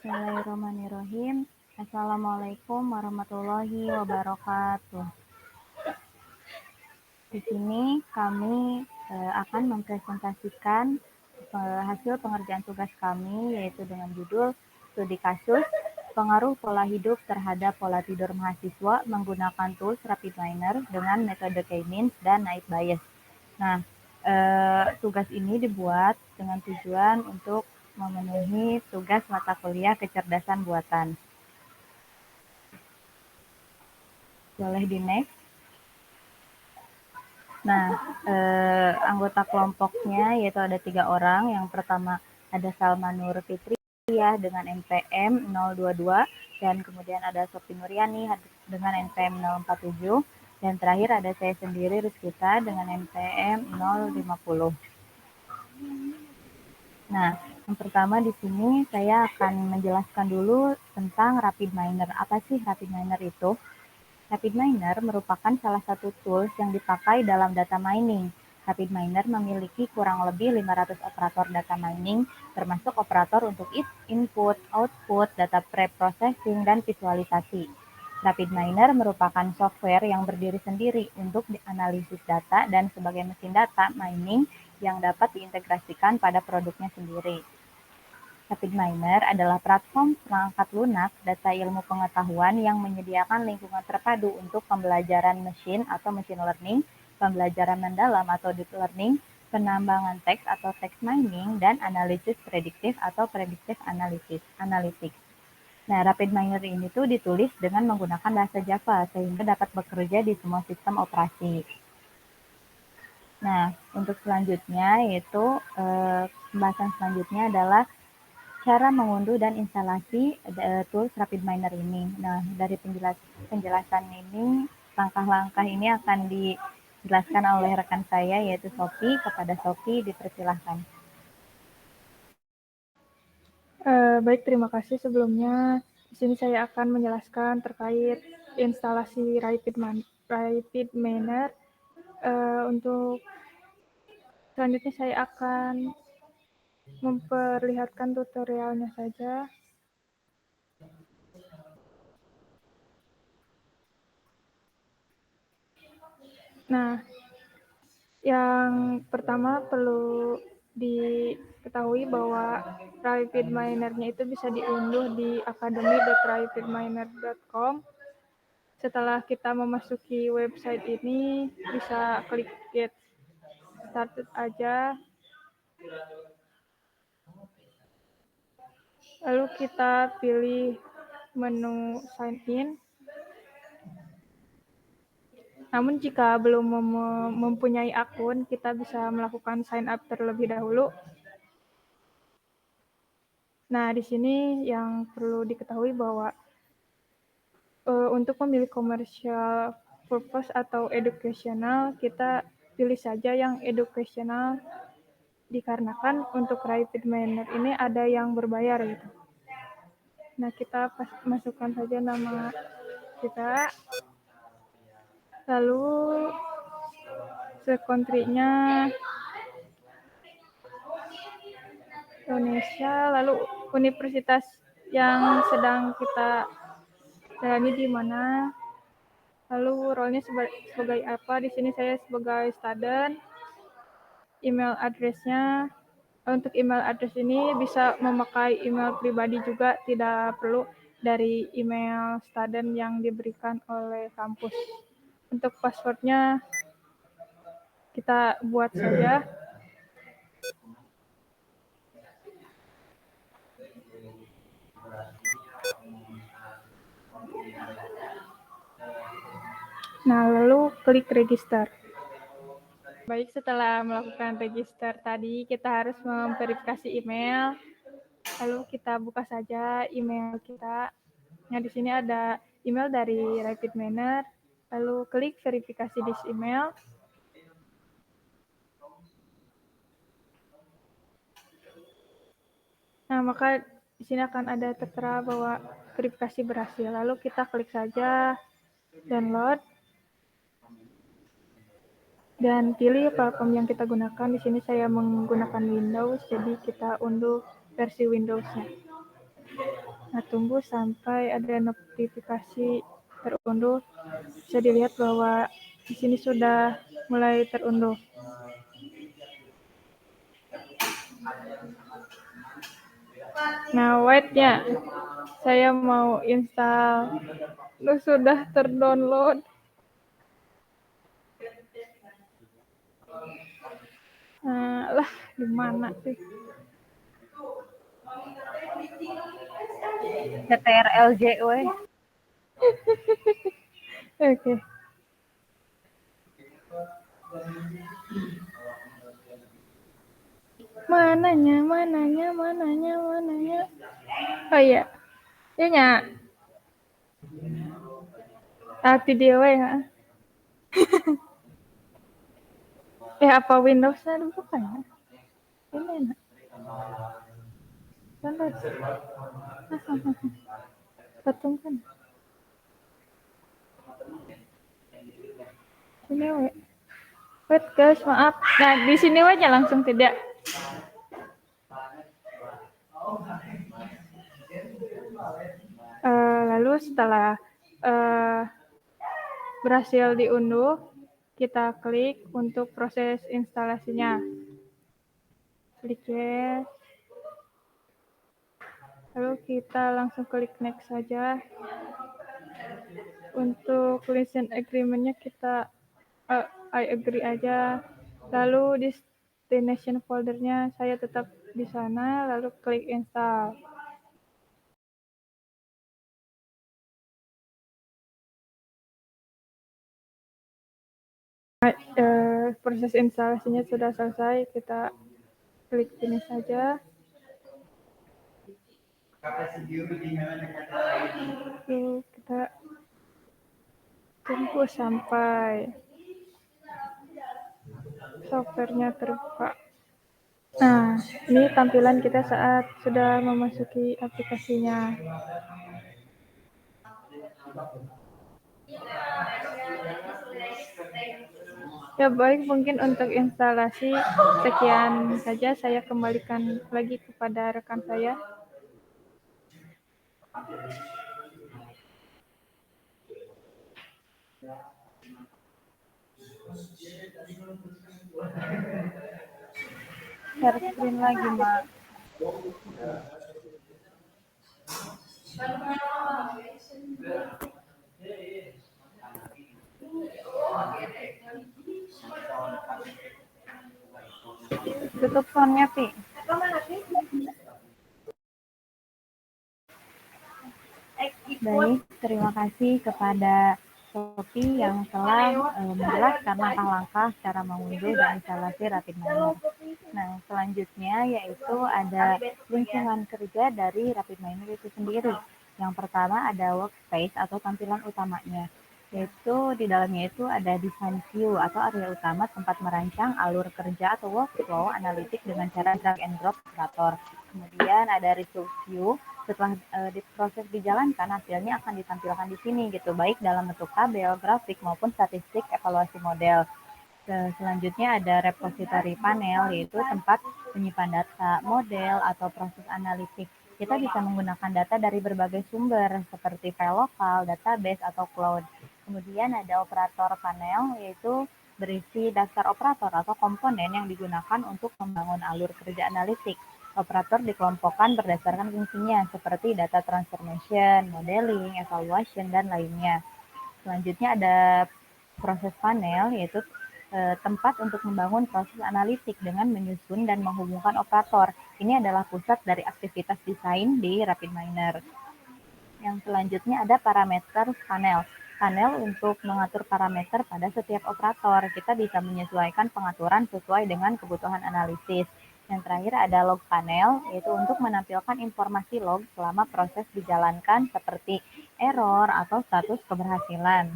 Bismillahirrahmanirrahim. Assalamualaikum warahmatullahi wabarakatuh. Di sini kami akan mempresentasikan hasil pengerjaan tugas kami, yaitu dengan judul studi kasus pengaruh pola hidup terhadap pola tidur mahasiswa menggunakan tools RapidMiner dengan metode K-means dan night bias. Nah, tugas ini dibuat dengan tujuan untuk memenuhi tugas mata kuliah kecerdasan buatan. Boleh di next. Nah, anggota kelompoknya yaitu ada 3 orang. Yang pertama ada Salma Nur Fitri ya dengan NPM 022, dan kemudian ada Sofi Nuryani dengan NPM 047, dan terakhir ada saya sendiri Rizkita dengan NPM 050. Nah, yang pertama di sini saya akan menjelaskan dulu tentang RapidMiner. Apa sih RapidMiner itu? RapidMiner merupakan salah satu tools yang dipakai dalam data mining. RapidMiner memiliki kurang lebih 500 operator data mining, termasuk operator untuk input, output, data pre-processing, dan visualisasi. RapidMiner merupakan software yang berdiri sendiri untuk analisis data dan sebagai mesin data mining yang dapat diintegrasikan pada produknya sendiri. RapidMiner adalah platform perangkat lunak data ilmu pengetahuan yang menyediakan lingkungan terpadu untuk pembelajaran mesin atau machine learning, pembelajaran mendalam atau deep learning, penambangan teks atau text mining, dan analisis prediktif atau predictive analytics. Nah, RapidMiner ini tuh ditulis dengan menggunakan bahasa Java sehingga dapat bekerja di semua sistem operasi. Nah, untuk selanjutnya yaitu pembahasan selanjutnya adalah cara mengunduh dan instalasi tools RapidMiner ini. Nah, dari penjelasan ini, langkah-langkah ini akan dijelaskan oleh rekan saya yaitu Sofi. Kepada Sofi dipersilahkan. Baik, terima kasih sebelumnya. Di sini saya akan menjelaskan terkait instalasi RapidMiner. Untuk selanjutnya saya akan memperlihatkan tutorialnya saja. Nah, yang pertama perlu diketahui bahwa RapidMiner-nya itu bisa diunduh di academy.rapidminer.com. Setelah kita memasuki website ini, bisa klik get started aja. Lalu kita pilih menu sign in. Namun jika belum mempunyai akun, kita bisa melakukan sign up terlebih dahulu. Nah, di sini yang perlu diketahui bahwa untuk memilih commercial purpose atau educational, kita pilih saja yang educational dikarenakan untuk RapidMiner ini ada yang berbayar gitu. Nah, kita masukkan saja nama kita, lalu country-nya Indonesia, lalu universitas yang sedang kita jalani di mana, lalu role-nya sebagai apa. Di sini saya sebagai student. Email address-nya, untuk email address ini bisa memakai email pribadi juga, tidak perlu dari email student yang diberikan oleh kampus. Untuk password-nya kita buat saja. Nah, lalu klik register. Baik, setelah melakukan register tadi, kita harus memverifikasi email. Lalu kita buka saja email kita. Nah, di sini ada email dari RapidMiner. Lalu klik verifikasi this email. Nah, maka di sini akan ada tertera bahwa verifikasi berhasil. Lalu kita klik saja download dan pilih platform yang kita gunakan. Di sini saya menggunakan Windows, jadi kita unduh versi Windows-nya. Nah, tunggu sampai ada notifikasi terunduh. Bisa dilihat bahwa di sini sudah mulai terunduh. Nah, wait-nya. Saya mau install. Sudah terdownload. Lah, di mana sih? CTRLJ we. Oke. Mananya? Oh iya. Iya nya. Hati dia we, ha. Apa Windows-nya dibuka ya? Ini enak. Download. Patung kan. Sini we. Wait guys, maaf. Nah, di sini aja langsung tidak. Lalu setelah berhasil diunduh, kita klik untuk proses instalasinya. Klik yes. Lalu kita langsung klik next saja. Untuk license agreement-nya kita I agree aja. Lalu destination folder-nya saya tetap di sana, lalu klik install. Proses instalasinya sudah selesai, kita klik finish saja. Lalu kita tunggu sampai softwarenya terbuka. Nah, ini tampilan kita saat sudah memasuki aplikasinya. Ya baik, mungkin untuk instalasi sekian saja. Saya kembalikan lagi kepada rekan saya. Share screen lagi, Mak. Tutup soundnya, Pi. Baik, terima kasih kepada Sophie yang telah menjelaskan langkah-langkah cara mengunduh dan instalasi RapidMiner. Nah, selanjutnya yaitu ada lingkungan kerja dari RapidMiner itu sendiri. Yang pertama ada workspace atau tampilan utamanya, yaitu di dalamnya itu ada design view atau area utama tempat merancang alur kerja atau workflow analitik dengan cara drag and drop operator. Kemudian ada resource view. Setelah proses dijalankan, hasilnya akan ditampilkan di sini gitu, baik dalam bentuk tabel, grafik maupun statistik evaluasi model. Selanjutnya ada repository panel, yaitu tempat penyimpan data, model, atau proses analitik. Kita bisa menggunakan data dari berbagai sumber seperti file lokal, database, atau cloud. Kemudian ada operator panel, yaitu berisi daftar operator atau komponen yang digunakan untuk membangun alur kerja analitik. Operator dikelompokkan berdasarkan fungsinya seperti data transformation, modeling, evaluation, dan lainnya. Selanjutnya ada proses panel, yaitu tempat untuk membangun proses analitik dengan menyusun dan menghubungkan operator. Ini adalah pusat dari aktivitas desain di RapidMiner. Yang selanjutnya ada parameter panel. Panel untuk mengatur parameter pada setiap operator. Kita bisa menyesuaikan pengaturan sesuai dengan kebutuhan analisis. Yang terakhir ada log panel, yaitu untuk menampilkan informasi log selama proses dijalankan seperti error atau status keberhasilan.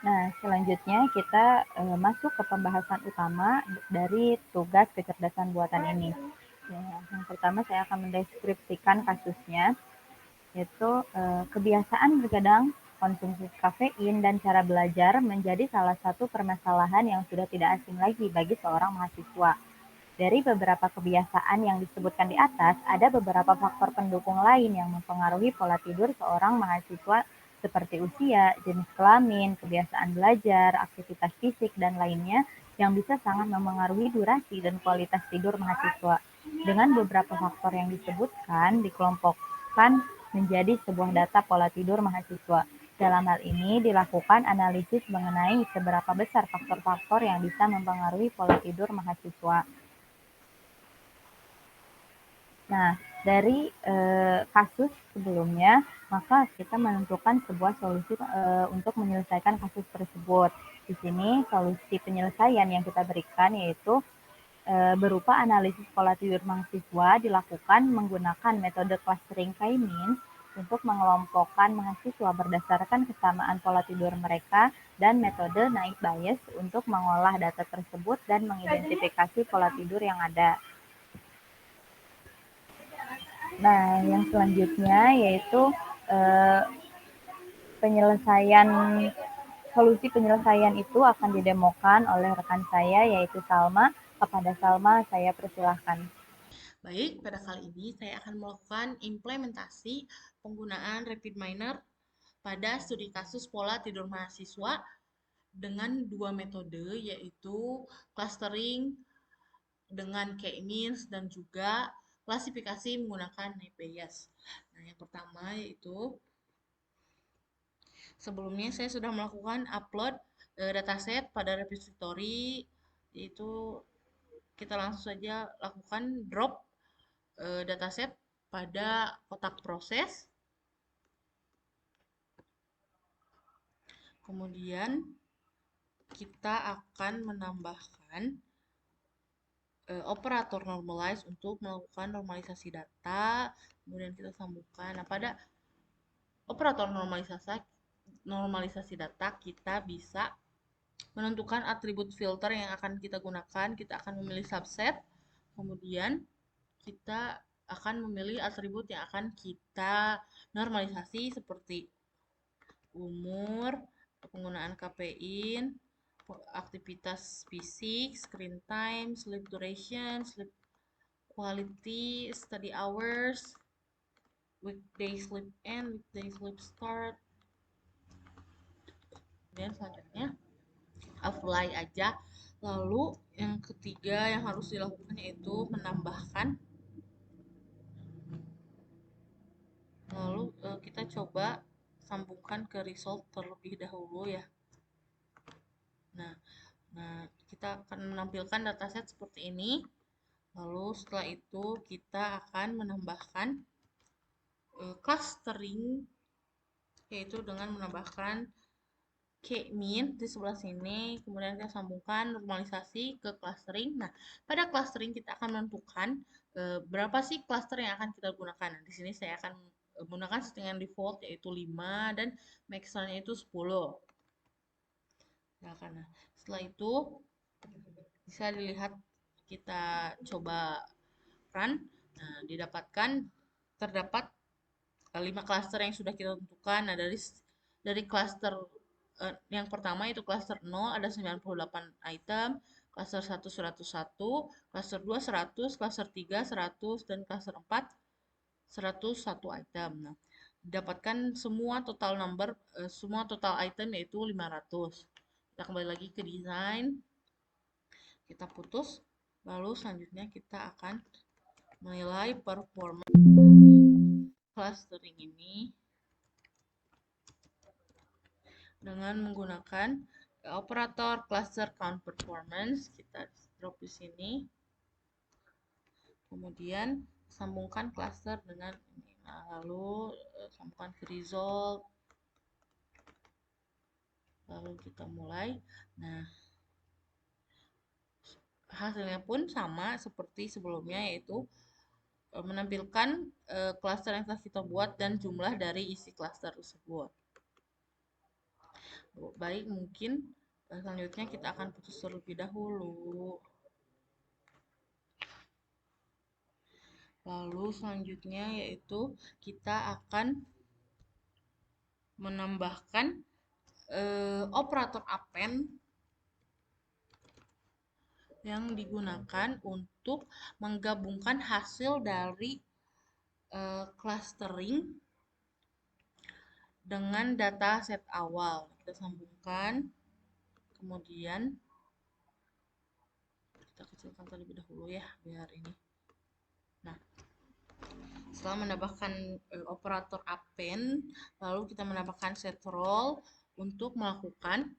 Nah, selanjutnya kita masuk ke pembahasan utama dari tugas kecerdasan buatan ini. Ya, yang pertama saya akan mendeskripsikan kasusnya, yaitu kebiasaan bergadang, konsumsi kafein, dan cara belajar menjadi salah satu permasalahan yang sudah tidak asing lagi bagi seorang mahasiswa. Dari beberapa kebiasaan yang disebutkan di atas, ada beberapa faktor pendukung lain yang mempengaruhi pola tidur seorang mahasiswa seperti usia, jenis kelamin, kebiasaan belajar, aktivitas fisik, dan lainnya yang bisa sangat mempengaruhi durasi dan kualitas tidur mahasiswa. Dengan beberapa faktor yang disebutkan, dikelompokkan menjadi sebuah data pola tidur mahasiswa. Dalam hal ini dilakukan analisis mengenai seberapa besar faktor-faktor yang bisa mempengaruhi pola tidur mahasiswa. Nah, dari kasus sebelumnya, maka kita menentukan sebuah solusi untuk menyelesaikan kasus tersebut. Di sini solusi penyelesaian yang kita berikan yaitu berupa analisis pola tidur mahasiswa dilakukan menggunakan metode clustering K-means untuk mengelompokkan mahasiswa berdasarkan kesamaan pola tidur mereka dan metode naik bias untuk mengolah data tersebut dan mengidentifikasi pola tidur yang ada. Nah, yang selanjutnya yaitu eh, penyelesaian solusi penyelesaian itu akan didemokan oleh rekan saya yaitu Salma. Kepada Salma saya persilahkan. Baik, pada kali ini saya akan melakukan implementasi penggunaan RapidMiner pada studi kasus pola tidur mahasiswa dengan dua metode yaitu clustering dengan K-means dan juga klasifikasi menggunakan Bayes. Nah, yang pertama yaitu sebelumnya saya sudah melakukan upload dataset pada repository, yaitu kita langsung saja lakukan drop dataset pada kotak proses. Kemudian kita akan menambahkan operator normalize untuk melakukan normalisasi data. Kemudian kita sambungkan. Nah, pada operator normalisasi data kita bisa menentukan atribut filter yang akan kita gunakan. Kita akan memilih subset. Kemudian kita akan memilih atribut yang akan kita normalisasi seperti umur, penggunaan kafein, aktivitas fisik, screen time, sleep duration, sleep quality, study hours, weekday sleep end, weekday sleep start. Dan selanjutnya apply aja. Lalu yang ketiga yang harus dilakukan yaitu menambahkan. Lalu kita coba sambungkan ke result terlebih dahulu ya. Nah, kita akan menampilkan dataset seperti ini. Lalu setelah itu kita akan menambahkan clustering, yaitu dengan menambahkan K-mean di sebelah sini. Kemudian kita sambungkan normalisasi ke clustering. Nah, pada clustering kita akan menentukan berapa sih cluster yang akan kita gunakan. Nah, di sini saya akan menggunakan settingan default yaitu 5 dan maxnya itu 10. Nah, karena setelah itu bisa dilihat kita coba run. Nah, terdapat 5 cluster yang sudah kita tentukan. Nah, dari cluster yang pertama itu cluster 0 ada 98 item, cluster 1 101, cluster 2 100, cluster 3 100 dan cluster 4 101 item. Nah, dapatkan semua total item yaitu 500. Kita kembali lagi ke desain. Kita putus. Lalu selanjutnya kita akan menilai performa clustering ini dengan menggunakan operator cluster count performance. Kita drop di sini. Kemudian sambungkan cluster dengan ini. Nah, lalu sambungkan ke result. Lalu kita mulai. Nah, hasilnya pun sama seperti sebelumnya, yaitu menampilkan cluster yang telah kita buat dan jumlah dari isi cluster tersebut. Baik, mungkin selanjutnya kita akan putus terlebih dahulu. Lalu selanjutnya yaitu kita akan menambahkan operator append yang digunakan untuk menggabungkan hasil dari clustering dengan data set awal. Kita sambungkan, kemudian kita kecilkan terlebih dahulu ya, biar ini. Nah, setelah menambahkan operator append, lalu kita menambahkan set roll untuk menentukan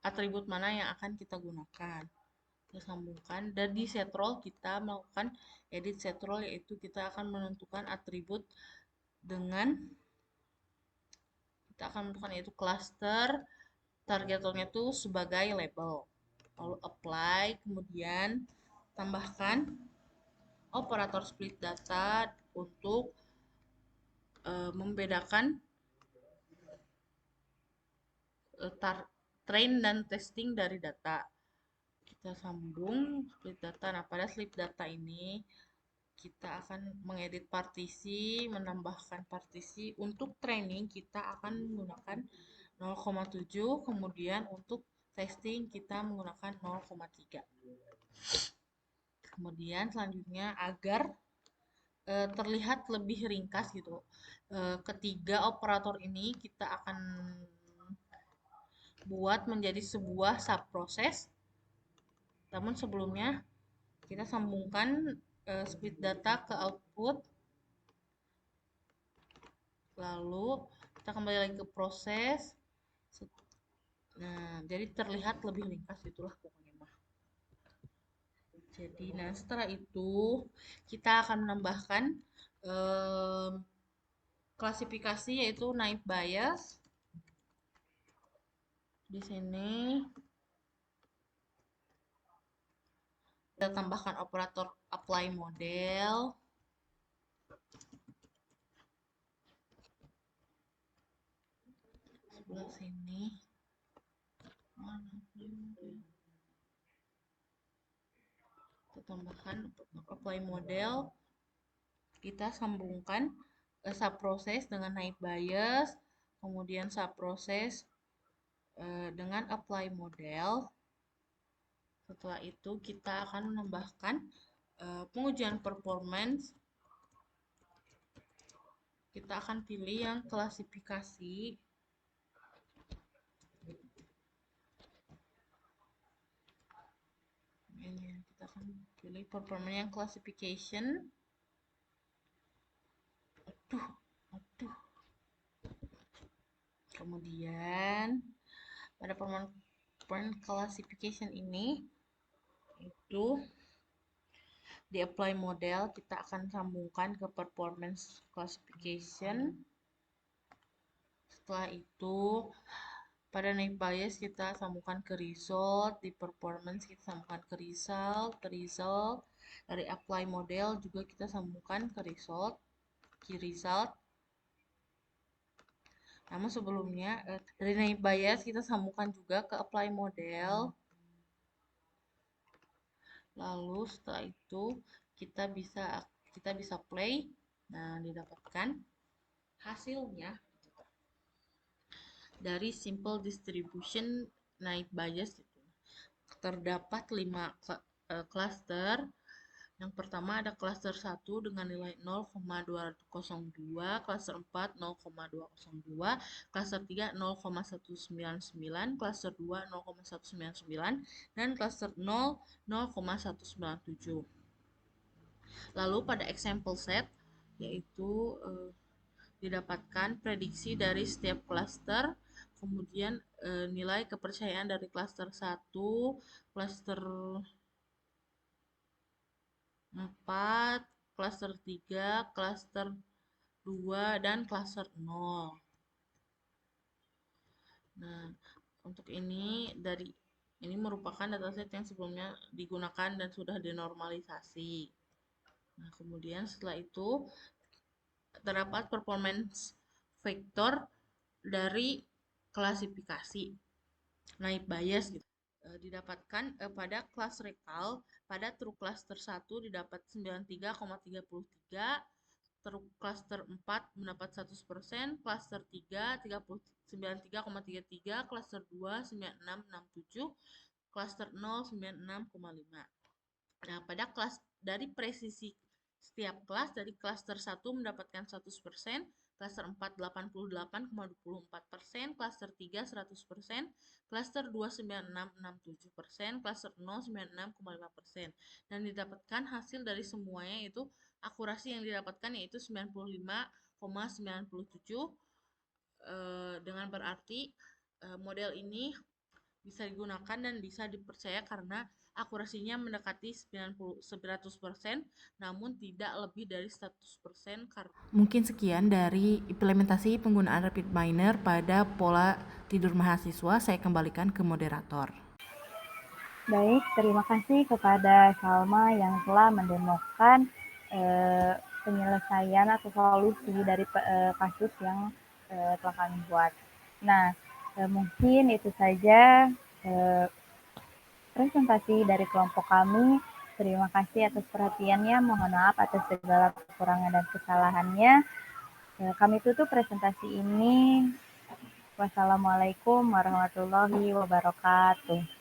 atribut mana yang akan kita gunakan. Kita sambungkan, dan di set roll kita melakukan edit set roll, yaitu kita akan menentukan atribut dengan kita akan menentukan yaitu cluster target role-nya itu sebagai label. Lalu apply, kemudian tambahkan operator split data untuk membedakan train dan testing dari data. Kita sambung split data. Nah, pada split data ini kita akan mengedit partisi, menambahkan partisi. Untuk training kita akan menggunakan 0,7, kemudian untuk testing kita menggunakan 0,3. Kemudian selanjutnya agar terlihat lebih ringkas gitu, ketiga operator ini kita akan buat menjadi sebuah subproses. Namun sebelumnya kita sambungkan split data ke output, lalu kita kembali lagi ke proses. Nah, jadi terlihat lebih ringkas, itulah pokoknya mah. Jadi, nah setelah itu kita akan menambahkan klasifikasi yaitu naive Bayes. Di sini kita tambahkan operator apply model. Sebelah sini. Kita tambahkan apply model. Kita sambungkan subproses dengan naive Bayes, kemudian subproses dengan apply model. Setelah itu kita akan menambahkan pengujian performance. Kita akan pilih yang klasifikasi. Ini kita akan pilih performance yang classification. Aduh. Kemudian pada performance classification ini itu di apply model kita akan sambungkan ke performance classification. Setelah itu pada naive Bayes kita sambungkan ke result, di performance kita sambungkan ke result, dari apply model juga kita sambungkan ke result, key result. Namun sebelumnya dari naive Bayes kita sambungkan juga ke apply model. Lalu setelah itu kita bisa play. Nah, didapatkan hasilnya dari simple distribution naive Bayes itu. Terdapat 5 cluster. Yang pertama ada cluster 1 dengan nilai 0,202, cluster 4 0,202, cluster 3 0,199, cluster 2 0,199, dan cluster 0 0,197. Lalu pada example set yaitu didapatkan prediksi dari setiap cluster, kemudian nilai kepercayaan dari cluster 1, cluster 4, cluster 3, cluster 2, dan cluster 0. Nah, untuk ini merupakan dataset yang sebelumnya digunakan dan sudah dinormalisasi. Nah, kemudian setelah itu terdapat performance vektor dari klasifikasi naive Bayes gitu. Didapatkan pada kelas recall pada true cluster 1 didapat 93,33, Klaster 4 mendapat 100%, klaster 3 93,33, klaster 2 96,67, klaster 0 96,5. Nah, pada kelas dari presisi setiap kelas dari klaster 1 mendapatkan 100%, klaster 4 88,24%, klaster 3 100%, klaster 2 96,67%, klaster 0 96,5%. Dan didapatkan hasil dari semuanya itu akurasi yang didapatkan yaitu 95,97, dengan berarti model ini bisa digunakan dan bisa dipercaya karena akurasinya mendekati 100%, namun tidak lebih dari 100%. Mungkin sekian dari implementasi penggunaan rapid miner pada pola tidur mahasiswa. Saya kembalikan ke moderator. Baik, terima kasih kepada Salma yang telah mendemokan penyelesaian atau solusi dari kasus yang telah kami buat. Nah, mungkin itu saja presentasi dari kelompok kami. Terima kasih atas perhatiannya. Mohon maaf atas segala kekurangan dan kesalahannya. Kami tutup presentasi ini. Wassalamualaikum warahmatullahi wabarakatuh.